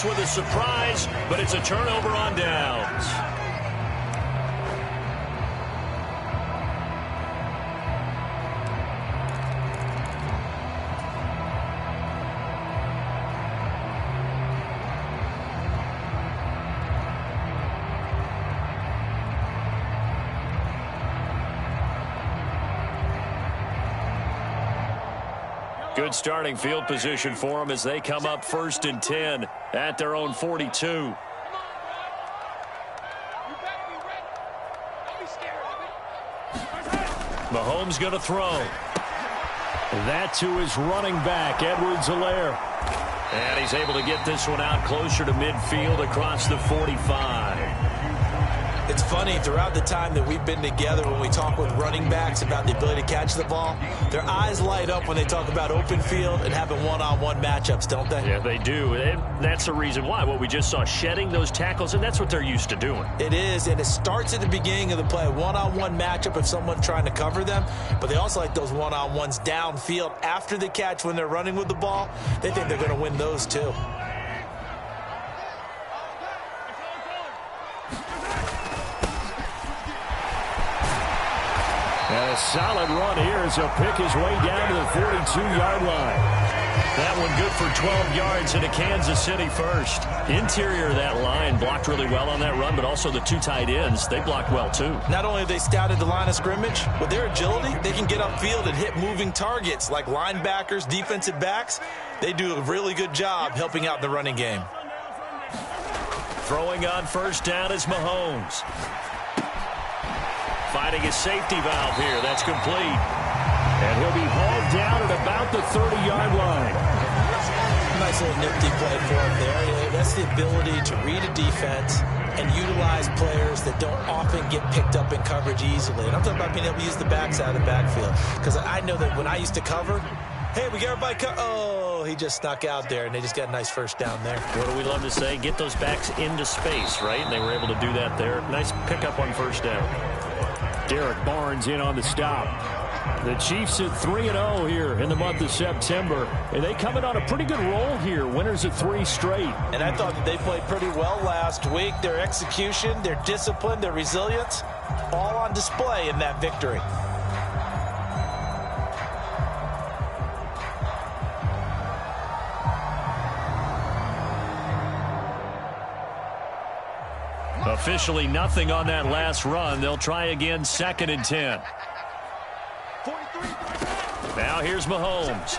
With a surprise, but it's a turnover on downs. Good starting field position for them as they come up 1st and 10 at their own 42. Mahomes going to throw. That to his running back, Edwards-Helaire. And he's able to get this one out closer to midfield across the 45. It's funny, throughout the time that we've been together, when we talk with running backs about the ability to catch the ball, their eyes light up when they talk about open field and having one-on-one matchups, don't they? Yeah, they do. And that's the reason why. What we just saw, shedding those tackles, and that's what they're used to doing. It is, and it starts at the beginning of the play, one-on-one matchup if someone's trying to cover them, but they also like those one-on-ones downfield after the catch when they're running with the ball. They think they're going to win those too. And a solid run here as he'll pick his way down to the 42-yard line. That one good for 12 yards into Kansas City first. Interior of that line blocked really well on that run, but also the two tight ends, they blocked well too. Not only have they scouted the line of scrimmage, with their agility, they can get upfield and hit moving targets like linebackers, defensive backs. They do a really good job helping out the running game. Throwing on 1st down is Mahomes. Finding his safety valve here. That's complete. And he'll be hauled down at about the 30-yard line. Nice little nifty play for him there. That's the ability to read a defense and utilize players that don't often get picked up in coverage easily. And I'm talking about being able to use the backside of the backfield. Because I know that when I used to cover, hey, we got everybody oh, he just snuck out there, and they just got a nice 1st down there. What do we love to say? Get those backs into space, right? And they were able to do that there. Nice pickup on 1st down. Derek Barnes in on the stop. The Chiefs at 3-0 here in the month of September. And they come in on a pretty good roll here. Winners of 3 straight. And I thought that they played pretty well last week. Their execution, their discipline, their resilience, all on display in that victory. Officially nothing on that last run. They'll try again 2nd and 10. Now here's Mahomes.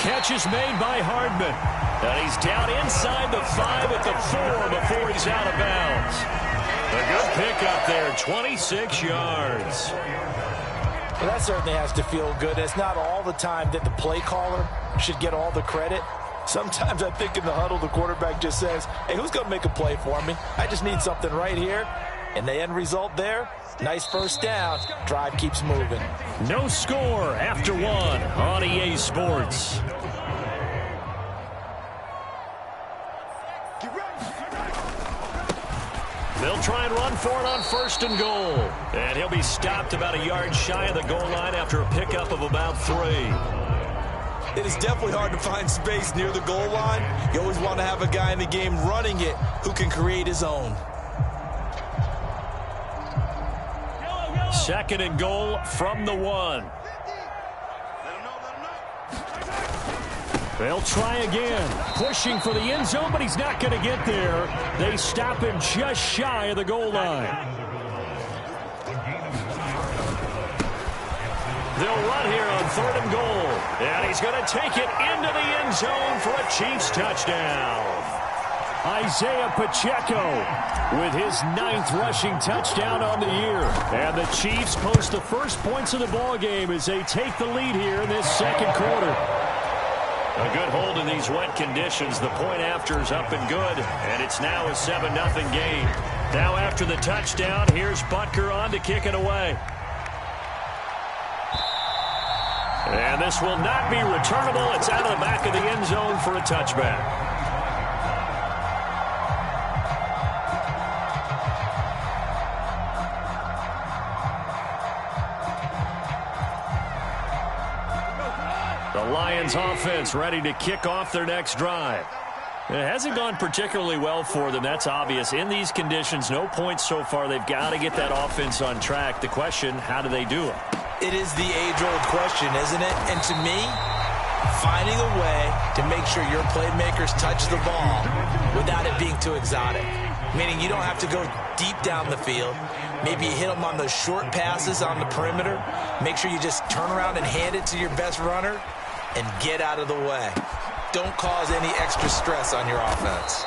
Catch is made by Hardman. And he's down inside the 5 at the 4 before he's out of bounds. A good pickup there, 26 yards. Well, that certainly has to feel good. It's not all the time that the play caller should get all the credit. Sometimes I think in the huddle, the quarterback just says, hey, who's going to make a play for me? I just need something right here. And the end result there, nice 1st down. Drive keeps moving. No score after 1 on EA Sports. They'll try and run for it on 1st and goal. And he'll be stopped about a yard shy of the goal line after a pickup of about 3. It is definitely hard to find space near the goal line. You always want to have a guy in the game running it who can create his own. 2nd and goal from the 1. They'll try again. Pushing for the end zone, but he's not going to get there. They stop him just shy of the goal line. They'll run here on 3rd and goal. And he's going to take it into the end zone for a Chiefs touchdown. Isaiah Pacheco with his 9th rushing touchdown on the year. And the Chiefs post the first points of the ball game as they take the lead here in this 2nd quarter. A good hold in these wet conditions. The point after is up and good. And it's now a 7-0 game. Now after the touchdown, here's Butker on to kick it away. And this will not be returnable. It's out of the back of the end zone for a touchback. The Lions offense ready to kick off their next drive. It hasn't gone particularly well for them. That's obvious. In these conditions, no points so far. They've got to get that offense on track. The question, how do they do it? It is the age-old question, isn't it? And to me, finding a way to make sure your playmakers touch the ball without it being too exotic. Meaning you don't have to go deep down the field. Maybe you hit them on those short passes on the perimeter. Make sure you just turn around and hand it to your best runner and get out of the way. Don't cause any extra stress on your offense.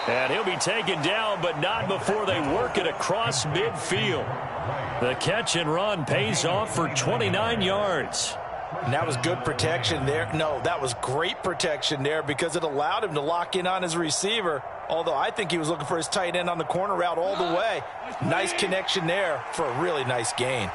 And he'll be taken down, but not before they work it across midfield. The catch and run pays off for 29 yards. And that was good protection there. No, that was great protection there because it allowed him to lock in on his receiver. Although I think he was looking for his tight end on the corner route all the way. Nice connection there for a really nice gain.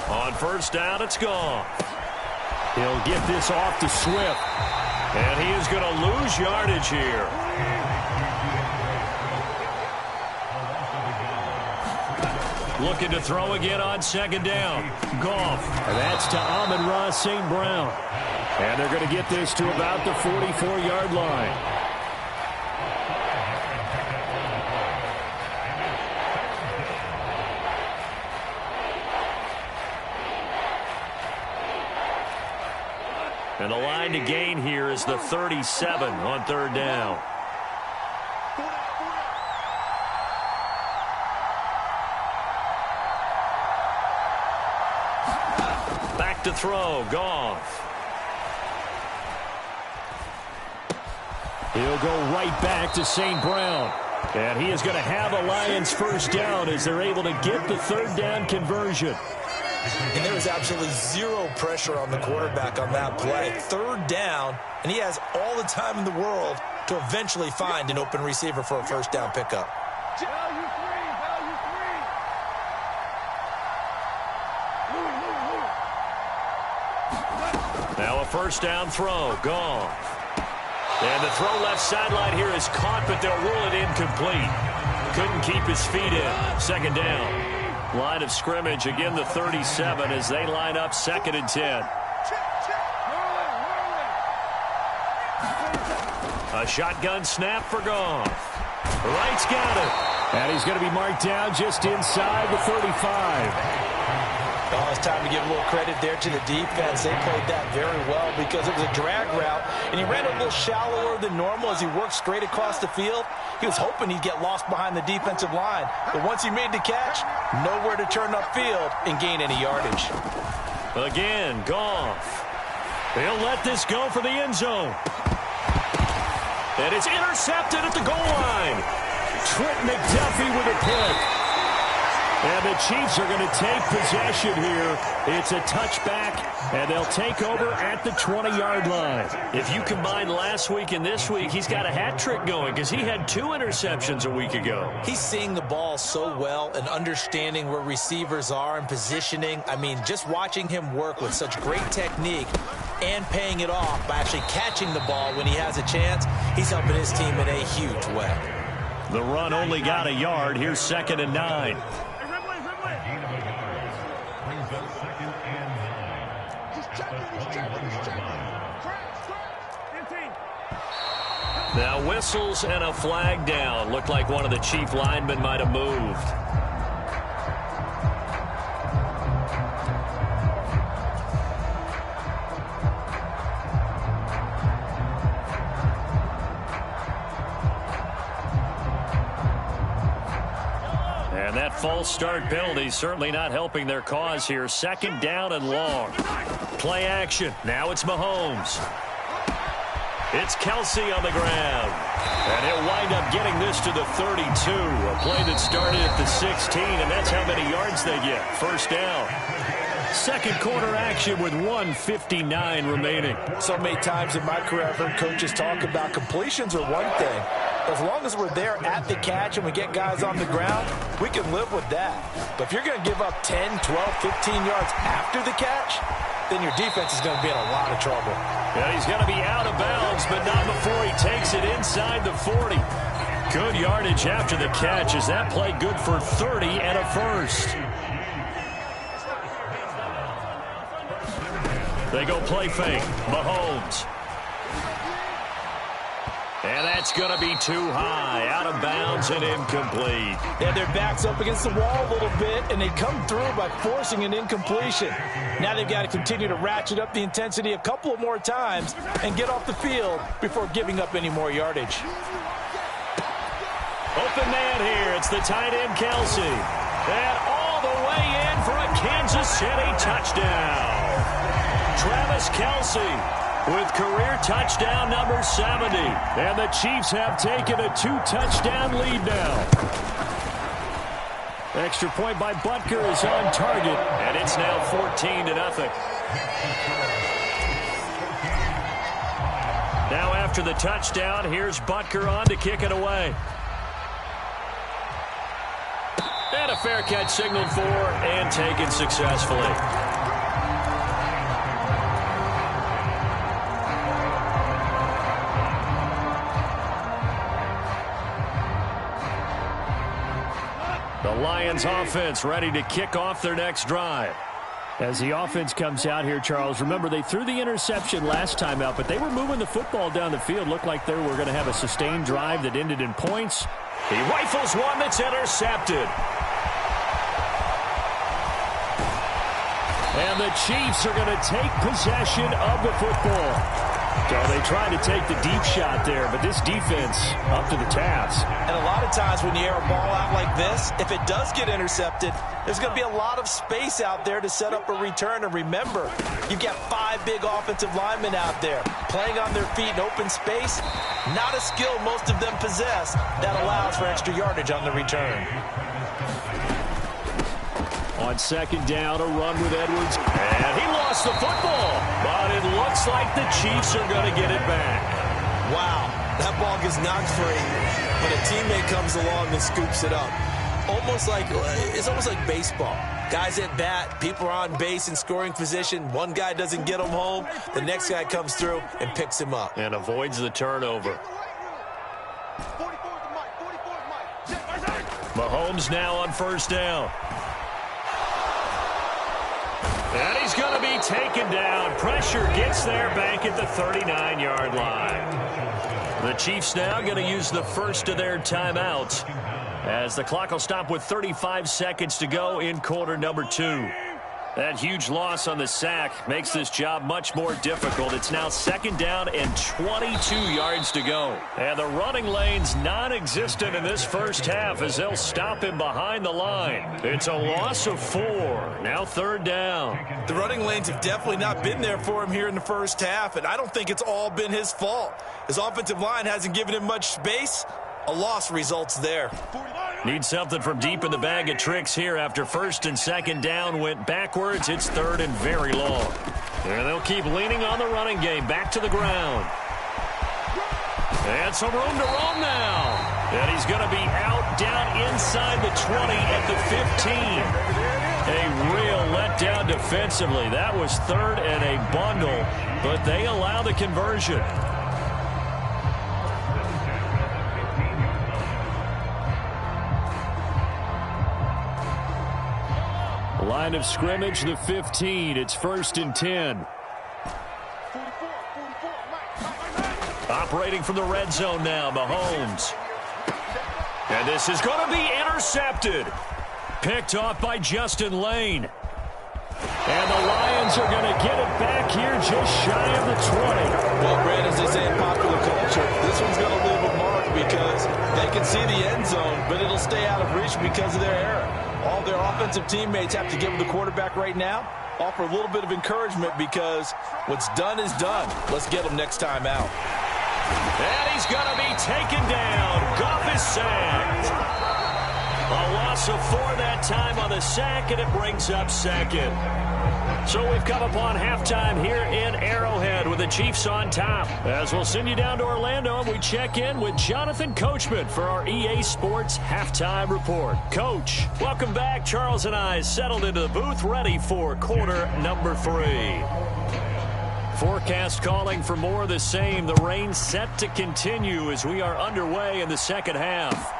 On first down, it's gone. He'll get this off to Swift. And he is going to lose yardage here. Looking to throw again on second down. Goff. And that's to Amon-Ra St. Brown. And they're going to get this to about the 44-yard line. And the line to gain here is the 37 on third down. Back to throw, Goff. He'll go right back to St. Brown. And he is going to have a Lions first down as they're able to get the third down conversion. And there was absolutely zero pressure on the quarterback on that play. Third down, and he has all the time in the world to eventually find an open receiver for a first down pickup. Now a first down throw, gone. And the throw left sideline here is caught, but they'll rule it incomplete. Couldn't keep his feet in. Second down. Line of scrimmage, again the 37 as they line up second and 10. A shotgun snap for Goff. Wright's got it. And he's going to be marked down just inside the 35. Oh, it's time to give a little credit there to the defense. They played that very well because it was a drag route, and he ran a little shallower than normal as he worked straight across the field. He was hoping he'd get lost behind the defensive line, but once he made the catch, nowhere to turn upfield and gain any yardage. Again, Goff. He'll let this go for the end zone. And it's intercepted at the goal line. Trent McDuffie with a pick. And the Chiefs are going to take possession here. It's a touchback, and they'll take over at the 20-yard line. If you combine last week and this week, he's got a hat trick going because he had 2 interceptions a week ago. He's seeing the ball so well and understanding where receivers are and positioning. I mean, just watching him work with such great technique and paying it off by actually catching the ball when he has a chance, he's helping his team in a huge way. The run only got a yard. Here's second and 9. Now whistles and a flag down. Looked like one of the Chief linemen might have moved. And that false start penalty certainly not helping their cause here. Second down and long. Play action. Now it's Mahomes. It's Kelsey on the ground. And he'll wind up getting this to the 32. A play that started at the 16, and that's how many yards they get. First down. Second quarter action with 1:59 remaining. So many times in my career I've heard coaches talk about completions are one thing. As long as we're there at the catch and we get guys on the ground, we can live with that. But if you're going to give up 10, 12, 15 yards after the catch, then your defense is going to be in a lot of trouble. Yeah, he's going to be out of bounds, but not before he takes it inside the 40. Good yardage after the catch as that play good for 30 and a first. They go play fake. Mahomes. And that's going to be too high. Out of bounds and incomplete. Yeah, their back's up against the wall a little bit, and they come through by forcing an incompletion. Now they've got to continue to ratchet up the intensity a couple of more times and get off the field before giving up any more yardage. Open man here. It's the tight end, Kelsey. And all the way in for a Kansas City touchdown. Travis Kelsey with career touchdown number 70. And the Chiefs have taken a 2-touchdown lead now. Extra point by Butker is on target. And it's now 14-0. Now after the touchdown, here's Butker on to kick it away. And a fair catch signaled for and taken successfully. The Lions offense ready to kick off their next drive. As the offense comes out here, Charles, remember they threw the interception last time out, but they were moving the football down the field. Looked like they were going to have a sustained drive that ended in points. He rifles one that's intercepted. And the Chiefs are going to take possession of the football. So they tried to take the deep shot there, but this defense up to the task. And a lot of times when you air a ball out like this, if it does get intercepted, there's going to be a lot of space out there to set up a return. And remember, you've got 5 big offensive linemen out there playing on their feet in open space. Not a skill most of them possess that allows for extra yardage on the return. On second down, a run with Edwards. And he lost the football. But it looks like the Chiefs are going to get it back. Wow, that ball gets knocked free, but a teammate comes along and scoops it up. It's almost like baseball. Guys at bat, people are on base in scoring position. One guy doesn't get him home. The next guy comes through and picks him up. And avoids the turnover. Mahomes now on first down. And he's going to be taken down. Pressure gets there back at the 39-yard line. The Chiefs now going to use the first of their timeouts as the clock will stop with 35 seconds to go in quarter number 2. That huge loss on the sack makes this job much more difficult. It's now second down and 22 yards to go. And the running lane's non-existent in this first half as they'll stop him behind the line. It's a loss of 4. Now third down. The running lanes have definitely not been there for him here in the first half, and I don't think it's all been his fault. His offensive line hasn't given him much space. A loss results there. Need something from deep in the bag of tricks here after first and second down went backwards. It's third and very long. And they'll keep leaning on the running game. Back to the ground. And some room to roam now. And he's going to be out down inside the 20 at the 15. A real letdown defensively. That was third and a bundle, but they allow the conversion. Line of scrimmage, the 15. It's first and 10. Operating from the red zone now, Mahomes. And this is going to be intercepted. Picked off by Justin Lane. And the Lions are going to get it back here just shy of the 20. Well, Brad, as they say in popular culture, this one's going to leave a mark because they can see the end zone, but it'll stay out of reach because of their error. All their offensive teammates have to give the quarterback right now, offer a little bit of encouragement because what's done is done. Let's get him next time out. And he's going to be taken down. Goff is sacked. A loss of 4 that time on the sack, and it brings up second. So we've come upon halftime here in Arrowhead with the Chiefs on top. As we'll send you down to Orlando, and we check in with Jonathan Coachman for our EA Sports Halftime Report. Coach, welcome back. Charles and I settled into the booth, ready for quarter number 3. Forecast calling for more of the same. The rain set to continue as we are underway in the second half.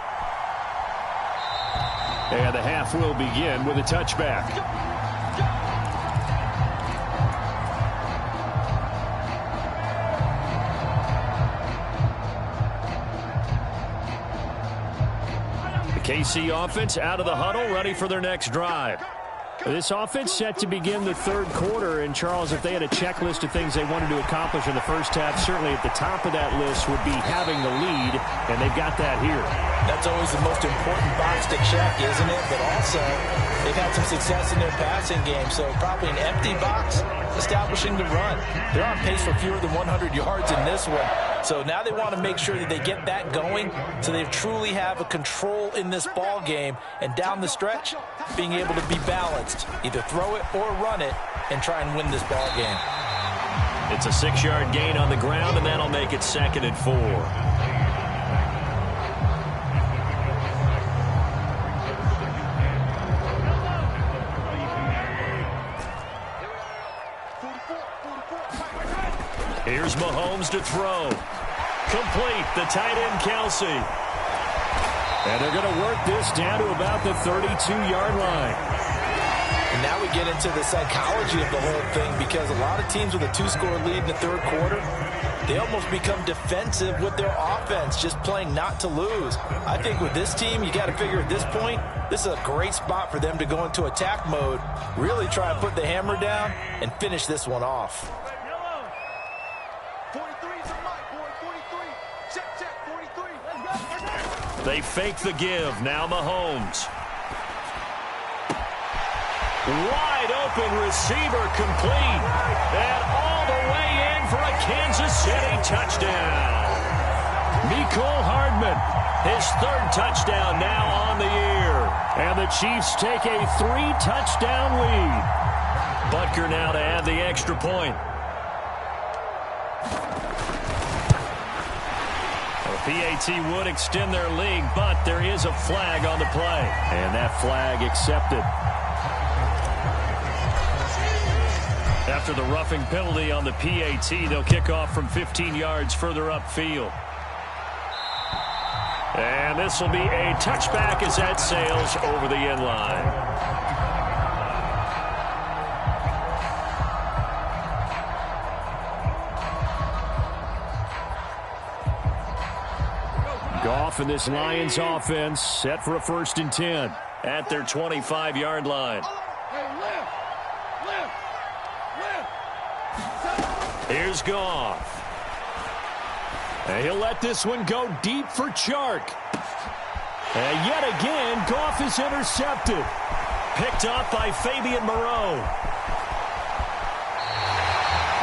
And the half will begin with a touchback. KC offense out of the huddle, ready for their next drive. This offense set to begin the third quarter. And, Charles, if they had a checklist of things they wanted to accomplish in the first half, certainly at the top of that list would be having the lead, and they've got that here. That's always the most important box to check, isn't it? But also, they've had some success in their passing game, so probably an empty box establishing the run. They're on pace for fewer than 100 yards in this one. So now they want to make sure that they get that going so they truly have a control in this ball game, and down the stretch, being able to be balanced. Either throw it or run it and try and win this ball game. It's a 6-yard gain on the ground, and that'll make it 2nd and 4. Here's Mahomes to throw. Complete, the tight end Kelsey. And they're going to work this down to about the 32-yard line. And now we get into the psychology of the whole thing, because a lot of teams with a 2-score lead in the third quarter, they almost become defensive with their offense, just playing not to lose. I think with this team, you got to figure at this point, this is a great spot for them to go into attack mode, really try and put the hammer down and finish this one off. They fake the give. Now Mahomes. Wide open receiver, complete. And all the way in for a Kansas City touchdown. Mecole Hardman, his 3rd touchdown now on the year. And the Chiefs take a 3-touchdown lead. Butker now to add the extra point. PAT would extend their lead, but there is a flag on the play. And that flag accepted. After the roughing penalty on the PAT, they'll kick off from 15 yards further upfield. And this will be a touchback as that sails over the end line. Goff and this Lions offense set for a 1st and 10 at their 25-yard line. Here's Goff. And he'll let this one go deep for Chark. And yet again, Goff is intercepted. Picked up by Fabian Moreau.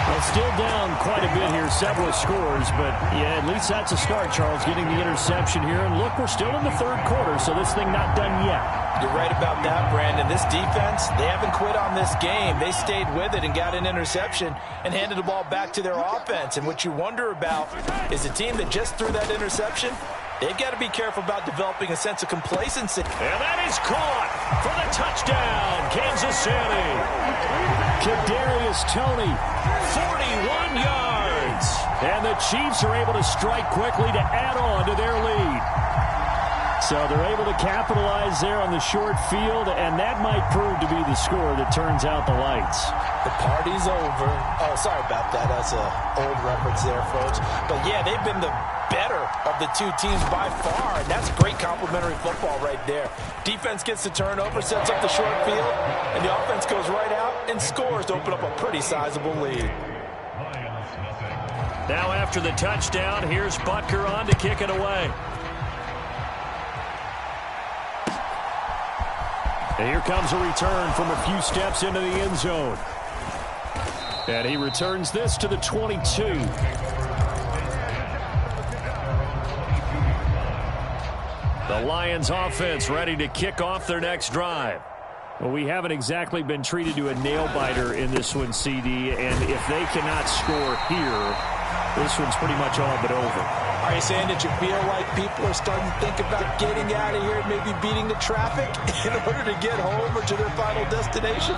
Well, still down quite a bit here, several scores, but yeah, at least that's a start, Charles, getting the interception here. And look, we're still in the third quarter, so this thing not done yet. You're right about that, Brandon. This defense, they haven't quit on this game. They stayed with it and got an interception and handed the ball back to their offense. And what you wonder about is a team that just threw that interception, they've got to be careful about developing a sense of complacency. And that is caught for the touchdown, Kansas City. Kadarius Toney, 41 yards. And the Chiefs are able to strike quickly to add on to their lead. So they're able to capitalize there on the short field, and that might prove to be the score that turns out the lights. The party's over. Oh, sorry about that. That's an old reference there, folks. But, yeah, they've been the better of the two teams by far, and that's great complimentary football right there. Defense gets the turnover, sets up the short field, and the offense goes right out and scores to open up a pretty sizable lead. Now after the touchdown, here's Butker on to kick it away. And here comes a return from a few steps into the end zone. And he returns this to the 22. The The Lions offense ready to kick off their next drive. Well, we haven't exactly been treated to a nail-biter in this one, CD, and if they cannot score here, this one's pretty much all but over. Are you saying that you feel like people are starting to think about getting out of here, maybe beating the traffic in order to get home or to their final destination?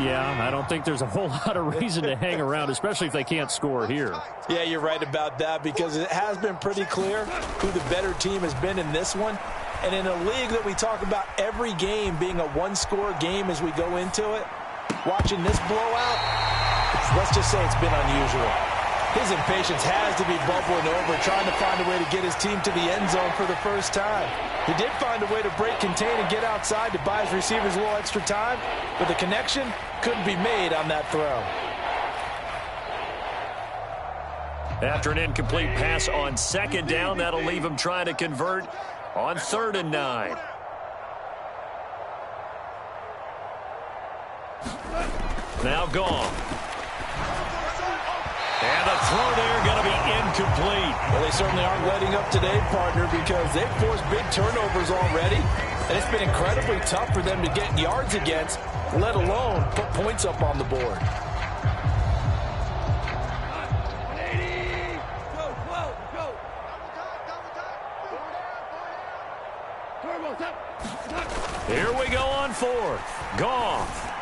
Yeah, I don't think there's a whole lot of reason to hang around, especially if they can't score here. Yeah, you're right about that, because it has been pretty clear who the better team has been in this one. And in a league that we talk about every game being a one-score game as we go into it, watching this blowout, let's just say it's been unusual. His impatience has to be bubbling over, trying to find a way to get his team to the end zone for the first time. He did find a way to break, contain, and get outside to buy his receivers a little extra time, but the connection couldn't be made on that throw. After an incomplete pass on second down, that'll leave him trying to convert on 3rd and 9. Now gone. And the throw there going to be incomplete. Well, they certainly aren't letting up today, partner, because they've forced big turnovers already. And it's been incredibly tough for them to get yards against, let alone put points up on the board. Here we go on 4th. Goff.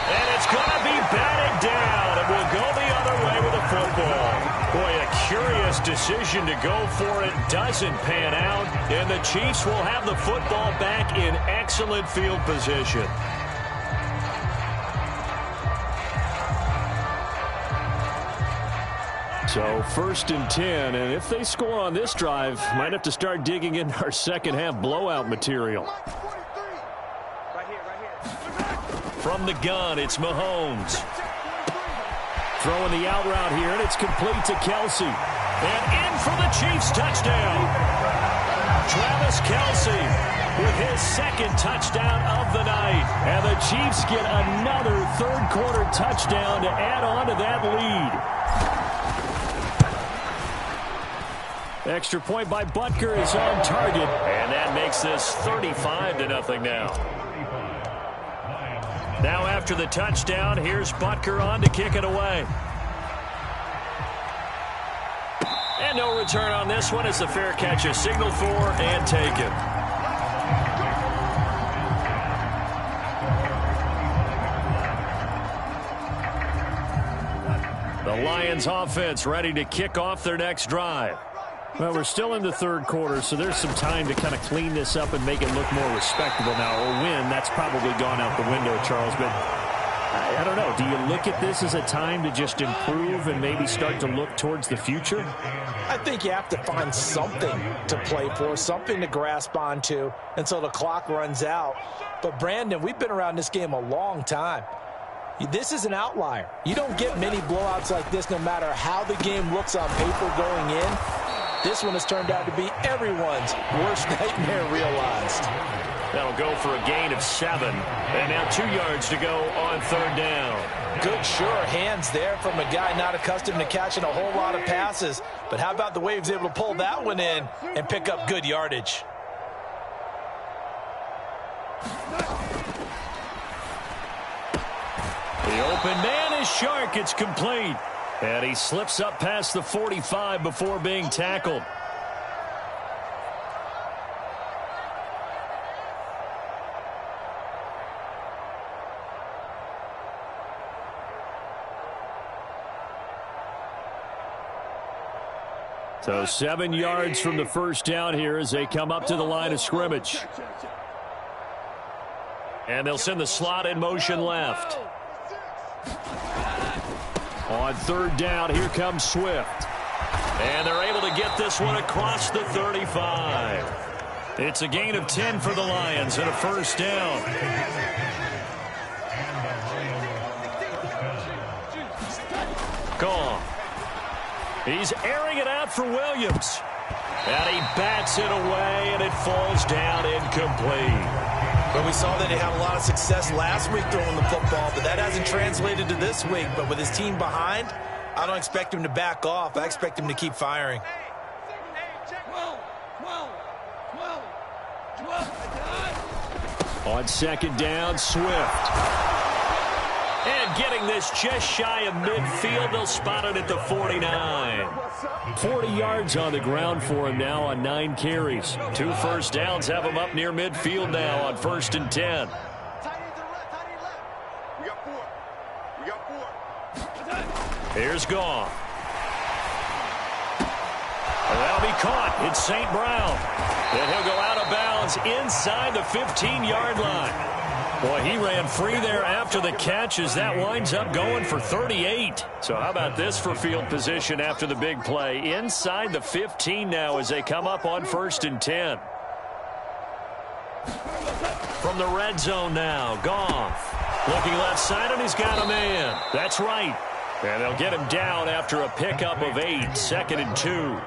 And it's going to be batted down, and we'll go the other way with the football. Boy, a curious decision to go for it. Doesn't pan out, and the Chiefs will have the football back in excellent field position. So 1st and 10, and if they score on this drive, might have to start digging in our second half blowout material. From the gun, it's Mahomes. Throwing the out route here, and it's complete to Kelsey. And in for the Chiefs touchdown. Travis Kelsey with his 2nd touchdown of the night. And the Chiefs get another 3rd quarter touchdown to add on to that lead. Extra point by Butker is on target. And that makes this 35-0 now. Now after the touchdown, here's Butker on to kick it away. And no return on this one as the fair catch is signaled for and taken. The Lions offense ready to kick off their next drive. Well, we're still in the 3rd quarter, so there's some time to kind of clean this up and make it look more respectable. Now, a win, that's probably gone out the window, Charles, but I don't know. Do you look at this as a time to just improve and maybe start to look towards the future? I think you have to find something to play for, something to grasp onto until the clock runs out. But, Brandon, we've been around this game a long time. This is an outlier. You don't get many blowouts like this no matter how the game looks on paper going in. This one has turned out to be everyone's worst nightmare realized. That'll go for a gain of 7. And now 2 yards to go on 3rd down. Good, sure hands there from a guy not accustomed to catching a whole lot of passes. But how about the way he was able to pull that one in and pick up good yardage? The open man is Shark. It's complete. And he slips up past the 45 before being tackled. So 7 yards from the first down here as they come up to the line of scrimmage. And they'll send the slot in motion left. On 3rd down, here comes Swift. And they're able to get this one across the 35. It's a gain of 10 for the Lions and a 1st down. Gone. He's airing it out for Williams. And he bats it away, and it falls down incomplete. But we saw that he had a lot of success last week throwing the football, but that hasn't translated to this week. But with his team behind, I don't expect him to back off. I expect him to keep firing. On second down, Swift. And getting this just shy of midfield, they'll spot it at the 49. 40 yards on the ground for him now on 9 carries. 2 first downs have him up near midfield now on 1st and 10. Here's Goff. That'll be caught. It's St. Brown. And he'll go out of bounds inside the 15-yard line. Boy, he ran free there after the catch as that winds up going for 38. So how about this for field position after the big play? Inside the 15 now as they come up on 1st and 10. From the red zone now, Goff. Looking left side, and he's got a man. That's right. And they'll get him down after a pickup of 8, 2nd and 2.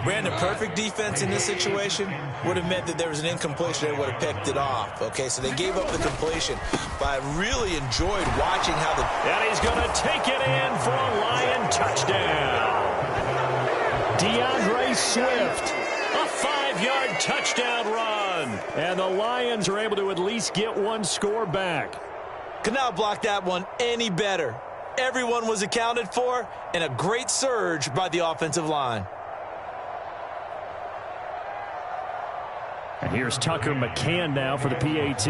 Brandon, perfect defense in this situation would have meant that there was an incompletion. They would have picked it off. Okay, so they gave up the completion. But I really enjoyed watching how the... And he's going to take it in for a Lion touchdown. DeAndre Swift, a 5-yard touchdown run. And the Lions are able to at least get one score back. Could not block that one any better. Everyone was accounted for, and a great surge by the offensive line. And here's Tucker McCann now for the PAT.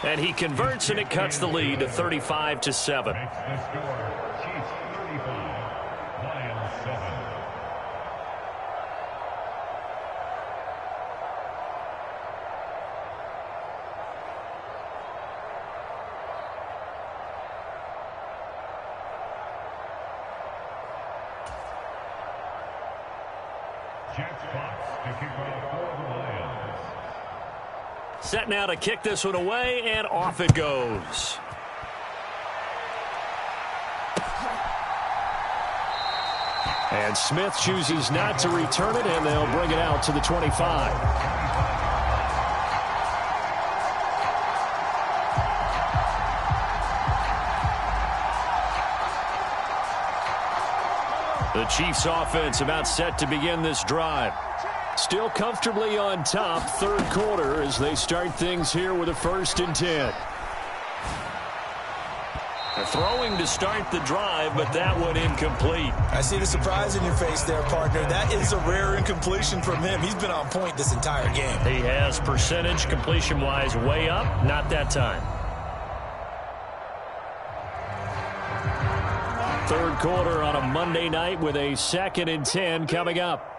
And he converts, and it cuts the lead to 35-7. Set now to kick this one away, and off it goes. And Smith chooses not to return it, and they'll bring it out to the 25. The Chiefs offense about set to begin this drive. Still comfortably on top, 3rd quarter, as they start things here with a 1st and 10. They're throwing to start the drive, but that one incomplete. I see the surprise in your face there, partner. That is a rare incompletion from him. He's been on point this entire game. He has percentage completion-wise way up, not that time. 3rd quarter on a Monday night with a 2nd and 10 coming up.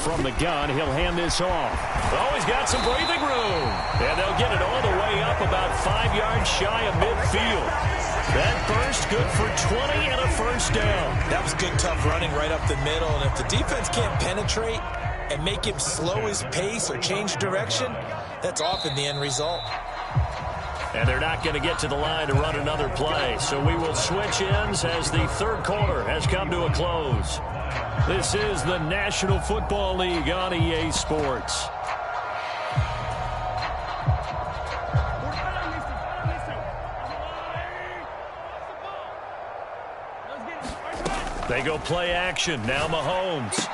From the gun, he'll hand this off. Oh, he's got some breathing room. And they'll get it all the way up about 5 yards shy of midfield. That burst good for 20 and a 1st down. That was good, tough running right up the middle. And if the defense can't penetrate and make him slow his pace or change direction, that's often the end result. And they're not going to get to the line to run another play. So we will switch ends as the 3rd quarter has come to a close. This is the National Football League on EA Sports. They go play action. Now Mahomes.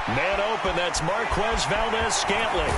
Man open, that's Marquez Valdez-Scantling.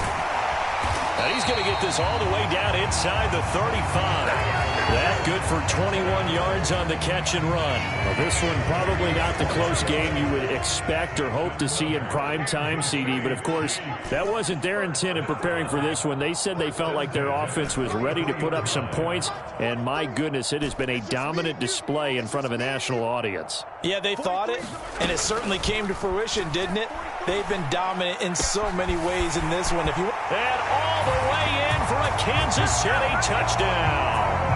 And he's going to get this all the way down inside the 35. That good for 21 yards on the catch and run. Well, this one probably not the close game you would expect or hope to see in prime time, CD. But, of course, that wasn't their intent in preparing for this one. They said they felt like their offense was ready to put up some points. And, my goodness, it has been a dominant display in front of a national audience. Yeah, they thought it, and it certainly came to fruition, didn't it? They've been dominant in so many ways in this one. And all the way in for a Kansas City touchdown.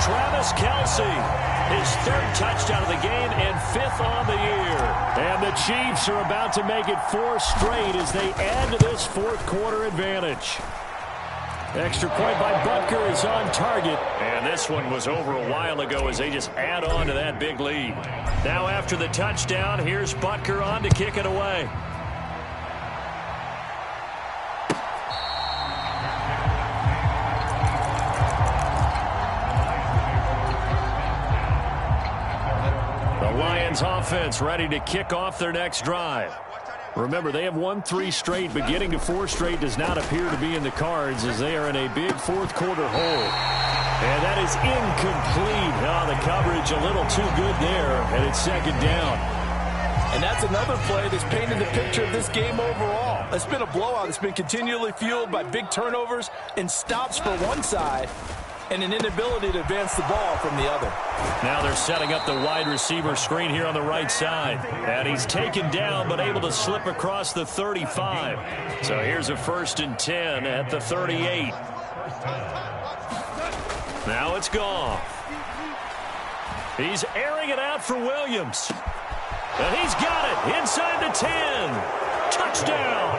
Travis Kelce, his 3rd touchdown of the game and 5th on the year. And the Chiefs are about to make it 4 straight as they add to this 4th quarter advantage. Extra point by Butker is on target. And this one was over a while ago as they just add on to that big lead. Now after the touchdown, here's Butker on to kick it away. Lions offense ready to kick off their next drive. Remember, they have won 3 straight, but getting to 4 straight does not appear to be in the cards as they are in a big fourth quarter hole. And that is incomplete. Oh, the coverage a little too good there, and it's second down. And that's another play that's painted the picture of this game overall. It's been a blowout. It's been continually fueled by big turnovers and stops for one side and an inability to advance the ball from the other. Now they're setting up the wide receiver screen here on the right side. And he's taken down but able to slip across the 35. So here's a 1st and 10 at the 38. Now it's Goff. He's airing it out for Williams. And he's got it inside the 10. Touchdown.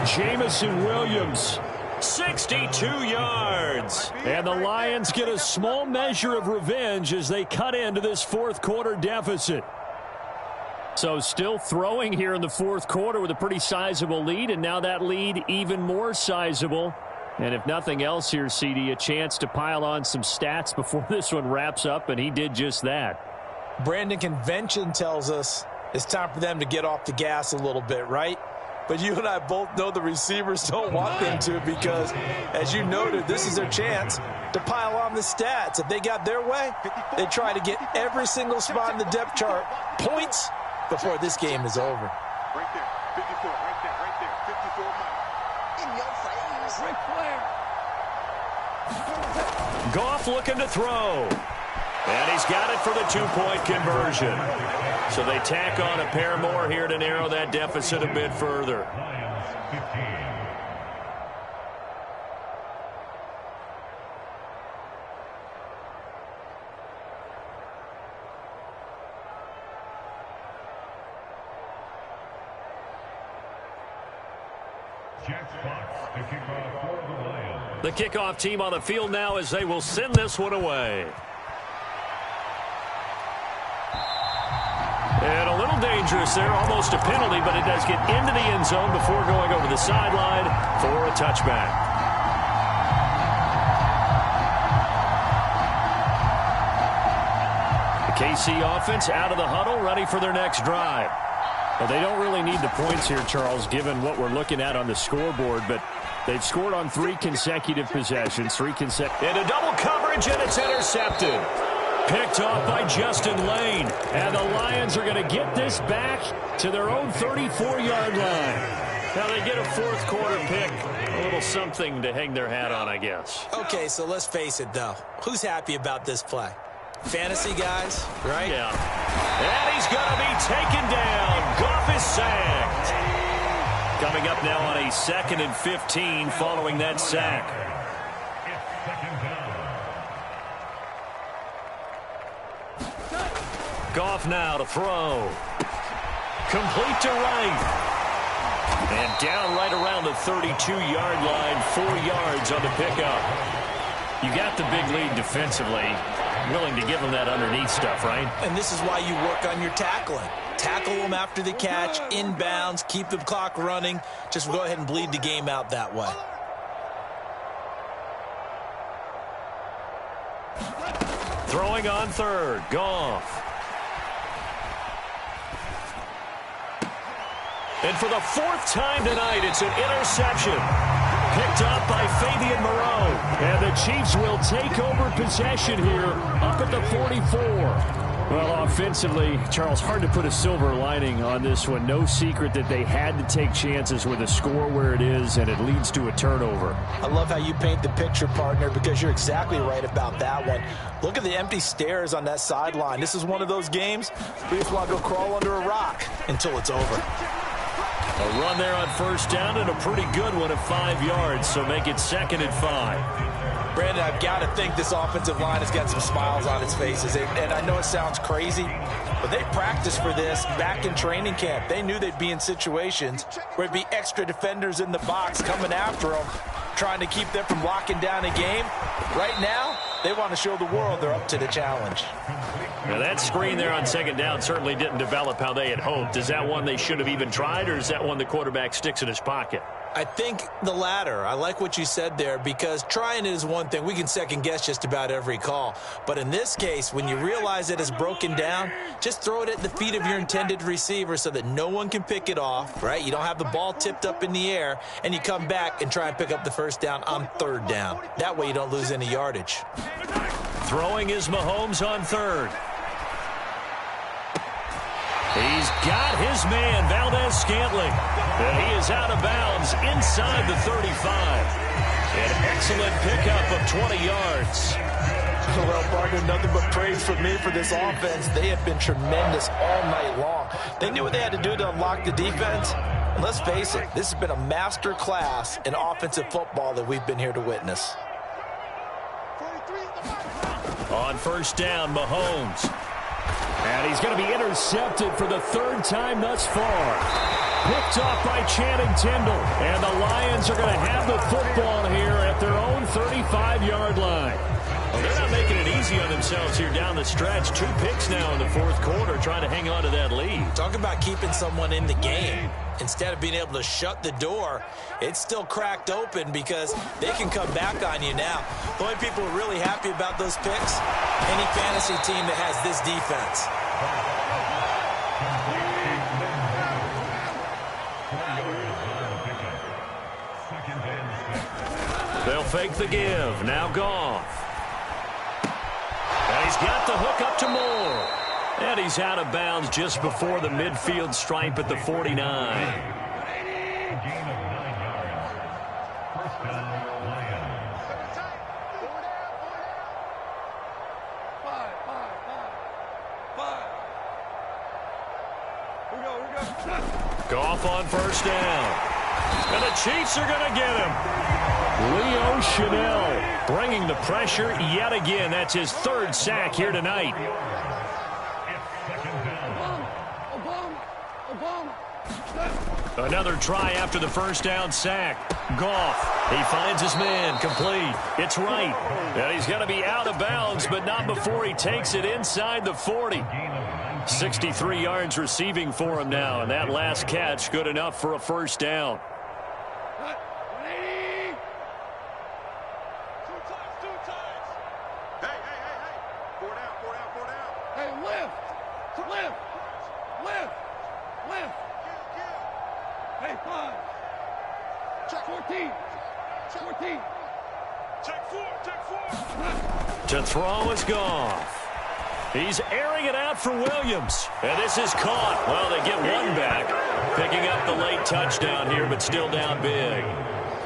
Jamison Williams, 62 yards. And the Lions get a small measure of revenge as they cut into this fourth quarter deficit. So still throwing here in the fourth quarter with a pretty sizable lead, and now that lead even more sizable. And if nothing else here, CD, a chance to pile on some stats before this one wraps up, and he did just that. Brandon, convention tells us it's time for them to get off the gas a little bit, right? But you and I both know the receivers don't want them to because, as you noted, this is their chance to pile on the stats. If they got their way, they try to get every single spot in the depth chart points before this game is over. Right there, 54, right there, right there, 54 miles. In your face. Right there. Goff looking to throw. And he's got it for the 2-point conversion. So they tack on a pair more here to narrow that deficit a bit further. The kickoff team on the field now as they will send this one away. And a little dangerous there, almost a penalty, but it does get into the end zone before going over the sideline for a touchback. The KC offense out of the huddle, ready for their next drive. Well, they don't really need the points here, Charles, given what we're looking at on the scoreboard, but they've scored on 3 consecutive possessions, into double coverage, and it's intercepted. Picked off by Justin Lane. And the Lions are going to get this back to their own 34-yard line. Now they get a fourth quarter pick. A little something to hang their hat on, I guess. Okay, so let's face it, though. Who's happy about this play? Fantasy guys, right? Yeah. And he's going to be taken down. Goff is sacked. Coming up now on a 2nd and 15 following that sack. Goff now to throw. Complete to right. And down right around the 32-yard line, 4 yards on the pickup. You got the big lead defensively. Willing to give them that underneath stuff, right? And this is why you work on your tackling. Tackle them after the catch, inbounds, keep the clock running. Just go ahead and bleed the game out that way. Throwing on 3rd, Goff. And for the 4th time tonight, it's an interception. Picked up by Fabian Moreau. And the Chiefs will take over possession here up at the 44. Well, offensively, Charles, hard to put a silver lining on this one. No secret that they had to take chances with a score where it is, and it leads to a turnover. I love how you paint the picture, partner, because you're exactly right about that one. Look at the empty stairs on that sideline. This is one of those games where you just want to go crawl under a rock until it's over. A run there on 1st down and a pretty good one at 5 yards, so make it 2nd and 5. Brandon, I've got to think this offensive line has got some smiles on its faces. And I know it sounds crazy, but they practiced for this back in training camp. They knew they'd be in situations where it'd be extra defenders in the box coming after them, trying to keep them from locking down a game. Right now, they want to show the world they're up to the challenge. Now that screen there on 2nd down certainly didn't develop how they had hoped. Is that one they should have even tried, or is that one the quarterback sticks in his pocket? I think the latter. I like what you said there, because trying it is one thing. We can second guess just about every call. But in this case, when you realize it is broken down, just throw it at the feet of your intended receiver so that no one can pick it off, right? You don't have the ball tipped up in the air, and you come back and try and pick up the first down on third down. That way you don't lose any yardage. Throwing is Mahomes on third. He's got his man, Valdez-Scantling. And he is out of bounds inside the 35. An excellent pickup of 20 yards. Well, partner, nothing but praise from me for this offense. They have been tremendous all night long. They knew what they had to do to unlock the defense. And let's face it, this has been a master class in offensive football that we've been here to witness. On first down, Mahomes. And he's going to be intercepted for the third time thus far. Picked off by Channing Tindall. And the Lions are going to have the football here at their own 35-yard line. Well, they're not making it easy on themselves here down the stretch. 2 picks now in the fourth quarter, trying to hang on to that lead. Talk about keeping someone in the game. Instead of being able to shut the door, it's still cracked open because they can come back on you now. The only people who are really happy about those picks, any fantasy team that has this defense. They'll fake the give. Now Goff. And he's got the hook up to Moore. And he's out of bounds just before the midfield stripe at the 49. Goff on first down. And the Chiefs are going to get him. Leo Chanel bringing the pressure yet again. That's his third sack here tonight. Another try after the first down sack. Goff, he finds his man, complete. It's right. And he's going to be out of bounds, but not before he takes it inside the 40. 63 yards receiving for him now, and that last catch good enough for a first down. To throw is Goff. He's airing it out for Williams. And this is caught. Well, they get one back. Picking up the late touchdown here, but still down big.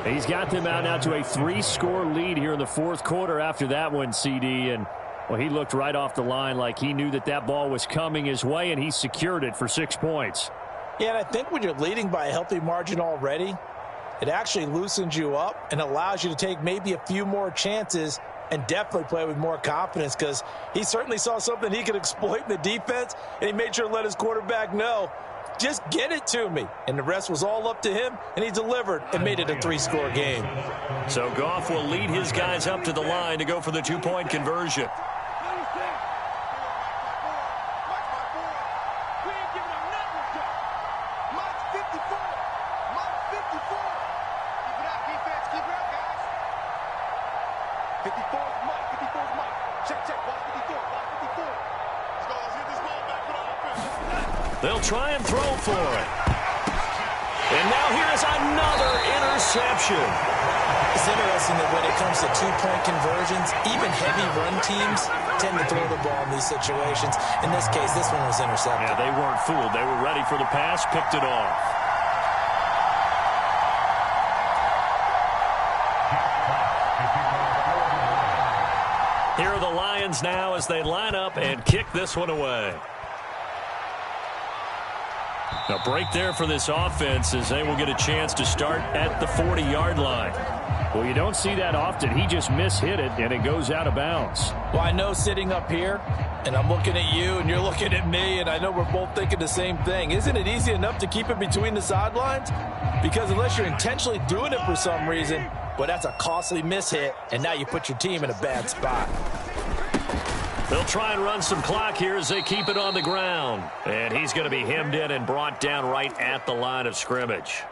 He's got them out now to a 3-score lead here in the fourth quarter after that one, CD. And, well, he looked right off the line like he knew that that ball was coming his way, and he secured it for 6 points. Yeah, and I think when you're leading by a healthy margin already, it actually loosens you up and allows you to take maybe a few more chances and definitely play with more confidence, because he certainly saw something he could exploit in the defense, and he made sure to let his quarterback know, just get it to me. And the rest was all up to him, and he delivered and made it a 3-score game. So Goff will lead his guys up to the line to go for the 2-point conversion. They'll try and throw for it. And now here's another interception. It's interesting that when it comes to 2-point conversions, even heavy run teams tend to throw the ball in these situations. In this case, this one was intercepted. Yeah, they weren't fooled. They were ready for the pass, picked it off. Here are the Lions now as they line up and kick this one away. A break there for this offense as they will get a chance to start at the 40-yard line. Well, you don't see that often. He just mishit it, and it goes out of bounds. Well, I know sitting up here, and I'm looking at you, and you're looking at me, and I know we're both thinking the same thing. Isn't it easy enough to keep it between the sidelines? Because unless you're intentionally doing it for some reason, well, that's a costly mishit, and now you put your team in a bad spot. They'll try and run some clock here as they keep it on the ground. And he's going to be hemmed in and brought down right at the line of scrimmage.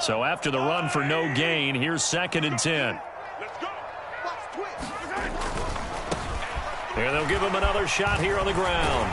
So after the run for no gain, here's 2nd and 10. Let's go. And they'll give him another shot here on the ground.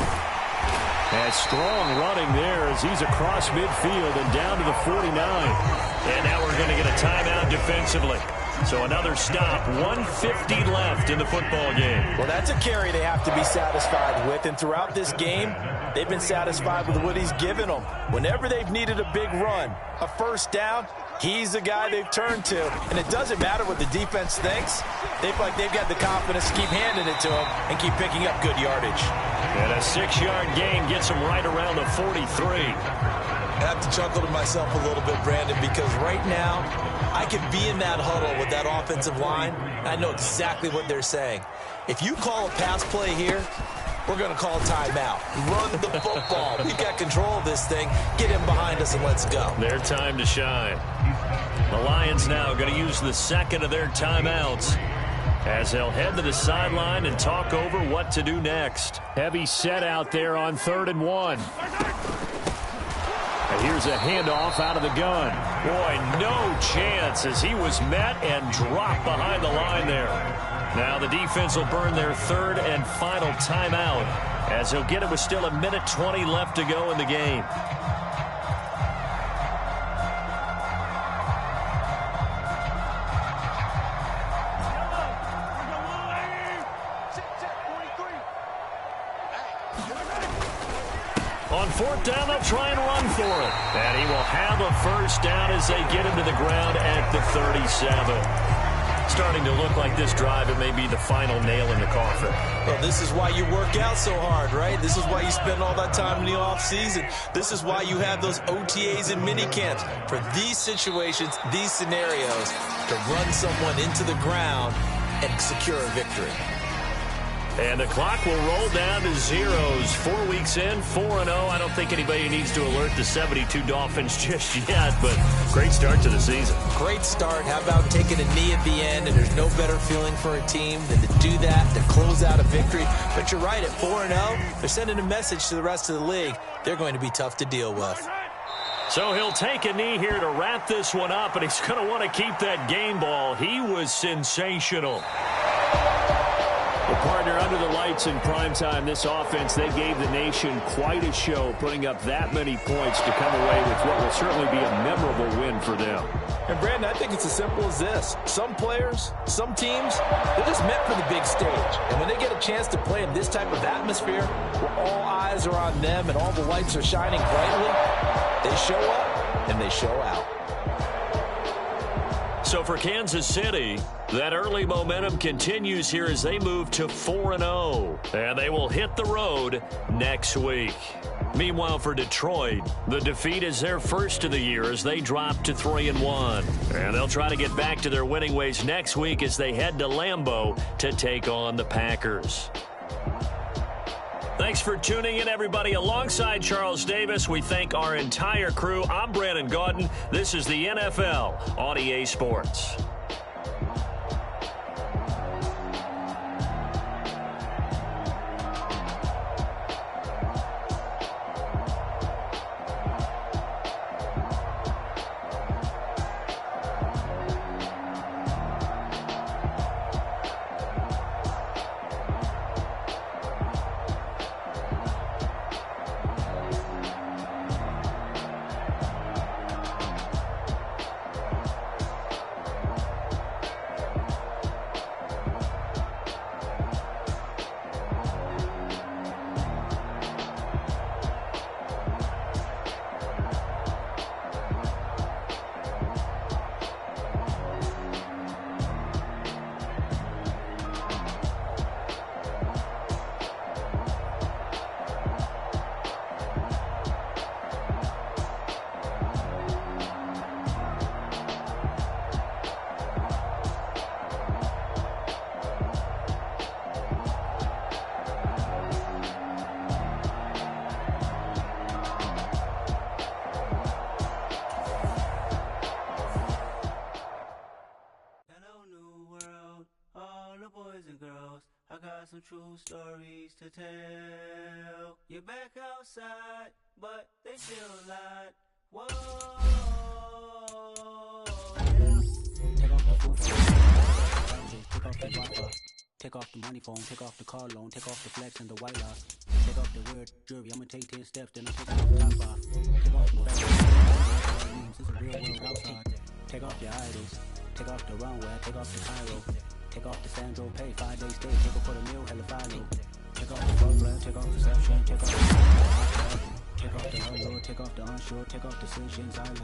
And strong running there as he's across midfield and down to the 49. And now we're going to get a timeout defensively. So another stop, 1:50 left in the football game. Well, that's a carry they have to be satisfied with. And throughout this game, they've been satisfied with what he's given them. Whenever they've needed a big run, a first down, he's the guy they've turned to. And it doesn't matter what the defense thinks. They feel like they've got the confidence to keep handing it to him and keep picking up good yardage. And a 6-yard gain gets him right around the 43. I have to chuckle to myself a little bit, Brandon, because right now I could be in that huddle with that offensive line. I know exactly what they're saying. If you call a pass play here, we're going to call timeout. Run the football. We've got control of this thing. Get him behind us and let's go. Their time to shine. The Lions now going to use the 2nd of their timeouts as they'll head to the sideline and talk over what to do next. Heavy set out there on 3rd and 1. And here's a handoff out of the gun. Boy, no chance as he was met and dropped behind the line there. Now the defense will burn their 3rd and final timeout as he'll get it with still 1:20 left to go in the game. On 4th down, they'll try and run for it. And he will have a first down as they get him to the ground at the 37. Starting to look like this drive, it may be the final nail in the coffin. Well, this is why you work out so hard, right? This is why you spend all that time in the offseason. This is why you have those OTAs and mini camps for these situations, these scenarios, to run someone into the ground and secure a victory. And the clock will roll down to zeros. 4 weeks in, 4-0. I don't think anybody needs to alert the 72 Dolphins just yet, but great start to the season. Great start. How about taking a knee at the end? And there's no better feeling for a team than to do that, to close out a victory. But you're right, at 4-0, they're sending a message to the rest of the league. They're going to be tough to deal with. So he'll take a knee here to wrap this one up, and he's going to want to keep that game ball. He was sensational. Well, partner, under the lights in primetime, this offense, they gave the nation quite a show, putting up that many points to come away with what will certainly be a memorable win for them. And, Brandon, I think it's as simple as this. Some players, some teams, they're just meant for the big stage. And when they get a chance to play in this type of atmosphere, where all eyes are on them and all the lights are shining brightly, they show up and they show out. So for Kansas City, that early momentum continues here as they move to 4-0. And they will hit the road next week. Meanwhile, for Detroit, the defeat is their first of the year as they drop to 3-1. And they'll try to get back to their winning ways next week as they head to Lambeau to take on the Packers. Thanks for tuning in, everybody. Alongside Charles Davis, we thank our entire crew. I'm Brandon Gaudin. This is the NFL on EA Sports. Some true stories to tell. You're back outside, but they still lied. Whoa. Take off the food, take off the Wi-Fi, take off the money phone, take off the car loan, take off the flex and the white loss, take off the weird jewelry. I'ma take 10 steps, then I take off the top off. Take off the fashion, it's a real world outside. Take off your idols, take off the runway, take off the Cairo, take off the Sandro pay, 5 days stay, take off for the meal, hella follow. Take off the roadblock, take off perception, take off the unload, take off the unsure, take off decisions I lack.